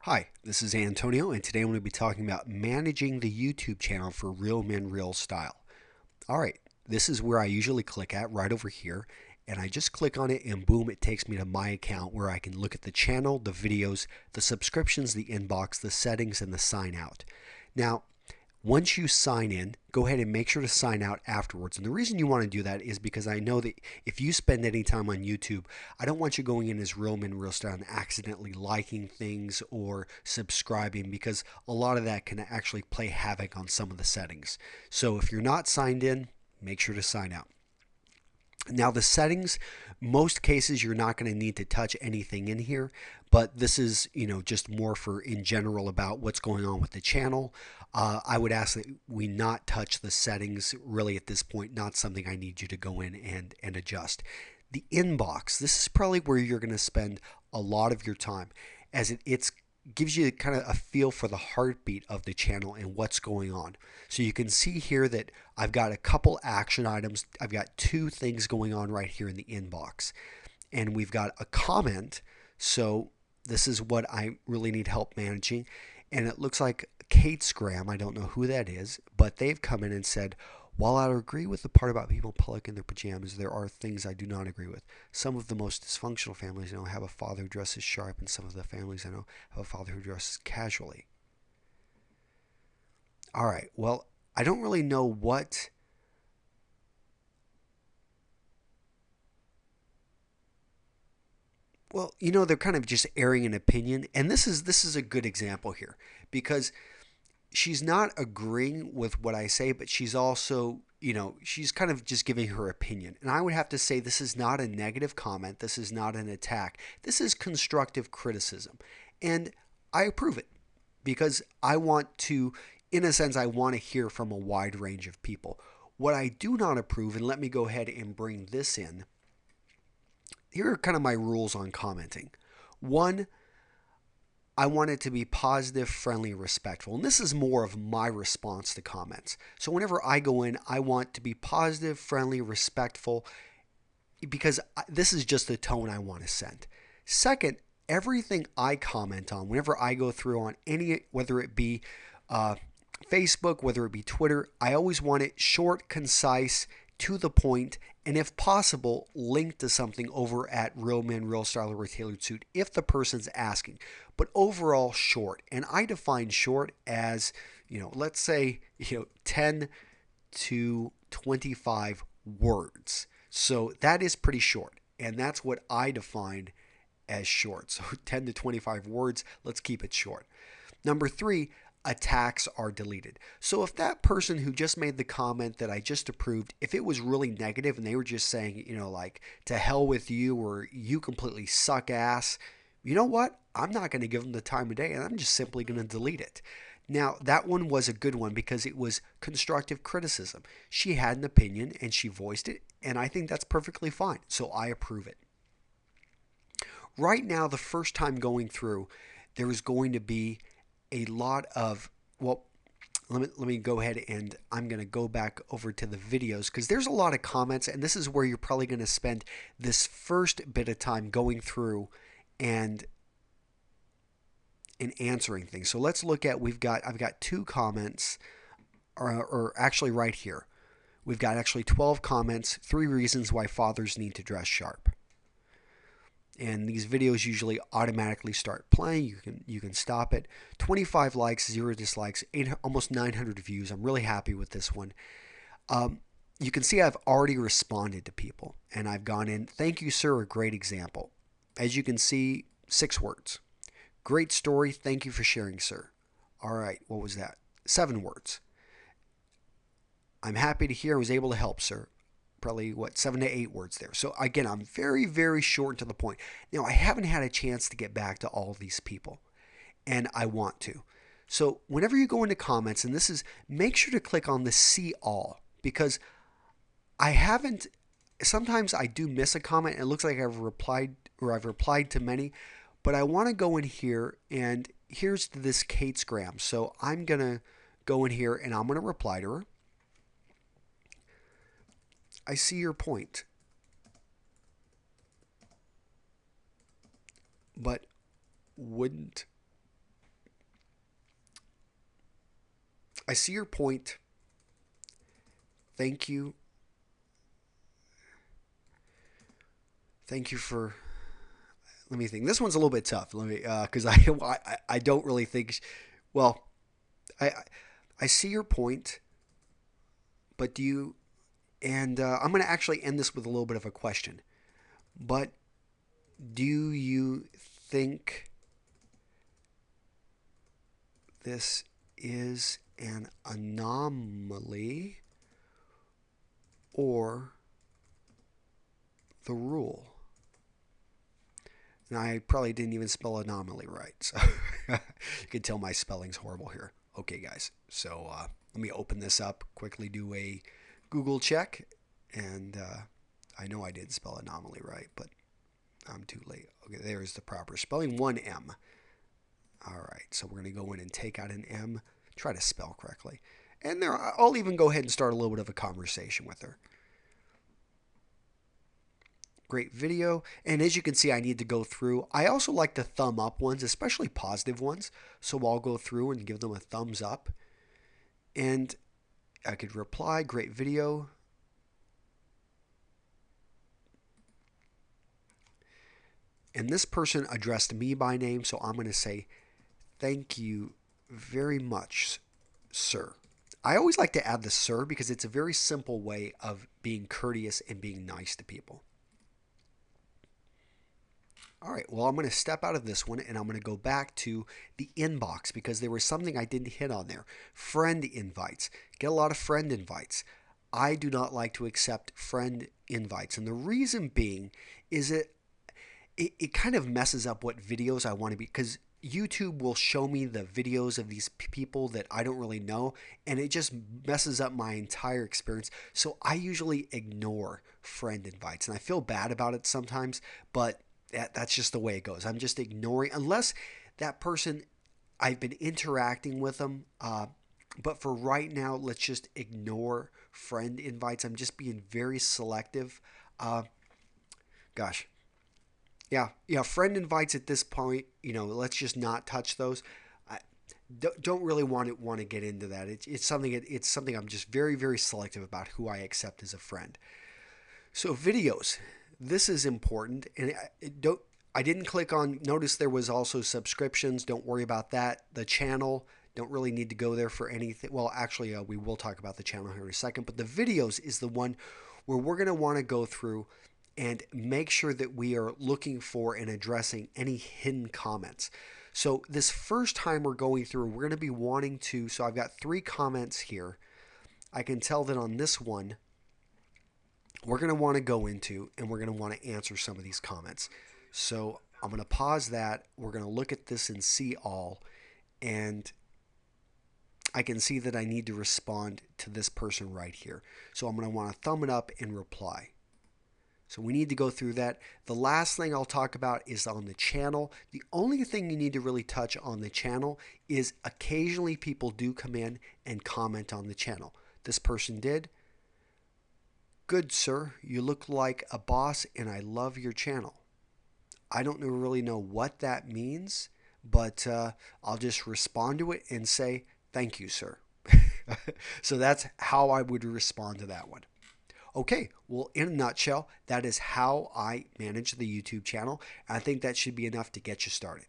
Hi, this is Antonio, and today I'm going to be talking about managing the YouTube channel for Real Men Real Style. All right, this is where I usually click at right over here, and I just click on it, and boom, it takes me to my account where I can look at the channel, the videos, the subscriptions, the inbox, the settings, and the sign out. Now, once you sign in, go ahead and make sure to sign out afterwards. And the reason you want to do that is because I know that if you spend any time on YouTube, I don't want you going in as Real Men Real Style and accidentally liking things or subscribing, because a lot of that can actually play havoc on some of the settings. So if you're not signed in, make sure to sign out. Now the settings, most cases you're not going to need to touch anything in here, but this is, just more for in general about what's going on with the channel. I would ask that we not touch the settings really at this point, not something I need you to go in and adjust. The inbox, this is probably where you're going to spend a lot of your time, as it's gives you kind of a feel for the heartbeat of the channel and what's going on. So you can see here that I've got a couple action items. I've got two things going on right here in the inbox. And we've got a comment. So this is what I really need help managing. And it looks like Kate's Graham, I don't know who that is, but they've come in and said, while I agree with the part about people public in their pajamas, there are things I do not agree with. Some of the most dysfunctional families I know have a father who dresses sharp, and some of the families I know have a father who dresses casually. All right, well, I don't really know what. Well, they're kind of just airing an opinion, and this is a good example here, because she's not agreeing with what I say, but she's also, she's kind of just giving her opinion. And I would have to say this is not a negative comment. This is not an attack. This is constructive criticism. And I approve it because I want to, in a sense, I want to hear from a wide range of people. What I do not approve, and let me go ahead and bring this in, here are kind of my rules on commenting. One, I want it to be positive, friendly, respectful. And this is more of my response to comments. So whenever I go in, I want to be positive, friendly, respectful, because this is just the tone I want to send. Second, everything I comment on, whenever I go through on any, whether it be Facebook, whether it be Twitter, I always want it short, concise, to the point, and if possible, link to something over at Real Men, Real Style, or Tailored Suit if the person's asking. But overall, short. And I define short as, let's say, 10 to 25 words. So that is pretty short. And that's what I define as short. So 10 to 25 words, let's keep it short. Number three, attacks are deleted. So if that person who just made the comment that I just approved, if it was really negative and they were just saying, like, to hell with you, or you completely suck ass, you know what? I'm not going to give them the time of day, and I'm just simply going to delete it. Now, that one was a good one because it was constructive criticism. She had an opinion and she voiced it, and I think that's perfectly fine. So I approve it. Right now, the first time going through, there is going to be a lot of, well, let me go ahead and I'm going to go back over to the videos, because there's a lot of comments, and this is where you're probably going to spend this first bit of time going through and answering things. So let's look at, I've got two comments, or actually right here. We've got actually 12 comments, 3 reasons why fathers need to dress sharp. And these videos usually automatically start playing. You can stop it. 25 likes, 0 dislikes, almost 900 views. I'm really happy with this one. You can see I've already responded to people, and I've gone in. Thank you, sir. A great example. As you can see, 6 words. Great story. Thank you for sharing, sir. All right. What was that? 7 words. I'm happy to hear I was able to help, sir. Probably 7 to 8 words there. So again, I'm very, very short and to the point. Now, I haven't had a chance to get back to all of these people, and I want to. So whenever you go into comments, and this is, make sure to click on the see all, because I haven't, sometimes I do miss a comment and it looks like I've replied to many, but I want to go in here, and here's this Kate's Graham. So I'm going to go in here and I'm going to reply to her. I see your point, but wouldn't I see your point. Thank you. Thank you for. Let me think. This one's a little bit tough. Let me, because I don't really think. Well, I I see your point, but do you? And I'm going to actually end this with a little bit of a question. But do you think this is an anomaly or the rule? And I probably didn't even spell anomaly right, so you can tell my spelling's horrible here. Okay, guys, so let me open this up, quickly do a Google check, and I know I didn't spell anomaly right, but I'm too late. Okay, there's the proper spelling, 1M. All right, so we're going to go in and take out an M, try to spell correctly. And there, I'll even go ahead and start a little bit of a conversation with her. Great video. And as you can see, I need to go through. I also like the thumb up ones, especially positive ones. So I'll go through and give them a thumbs up. And I could reply, great video. And this person addressed me by name, so I'm going to say, thank you very much, sir. I always like to add the sir because it's a very simple way of being courteous and being nice to people. All right, well, I'm going to step out of this one and I'm going to go back to the inbox because there was something I didn't hit on there. Friend invites. Get a lot of friend invites. I do not like to accept friend invites. And the reason being is it kind of messes up what videos I want to be, because YouTube will show me the videos of these people that I don't really know, and it just messes up my entire experience. So I usually ignore friend invites, and I feel bad about it sometimes, but that's just the way it goes. I'm just ignoring, unless that person, I've been interacting with them, but for right now, let's just ignore friend invites. I'm just being very selective. Gosh. Yeah, friend invites at this point, let's just not touch those. I don't really want to get into that. It's something I'm just very, very selective about who I accept as a friend. So videos, this is important, and I didn't click on. Notice there was also subscriptions. Don't worry about that. The channel, don't really need to go there for anything. Well, actually, we will talk about the channel here in a second. But the videos is the one where we're going to want to go through and make sure that we are looking for and addressing any hidden comments. So this first time we're going through, we're going to be wanting to, so I've got 3 comments here. I can tell that on this one, we're going to want to go into and we're going to want to answer some of these comments. So I'm going to pause that. We're going to look at this and see all. And I can see that I need to respond to this person right here. So I'm going to want to thumb it up and reply. So we need to go through that. The last thing I'll talk about is on the channel. The only thing you need to really touch on the channel is occasionally people do come in and comment on the channel. This person did. Good, sir. You look like a boss and I love your channel. I don't really know what that means, but I'll just respond to it and say, thank you, sir. So that's how I would respond to that one. Okay, well, in a nutshell, that is how I manage the YouTube channel. I think that should be enough to get you started.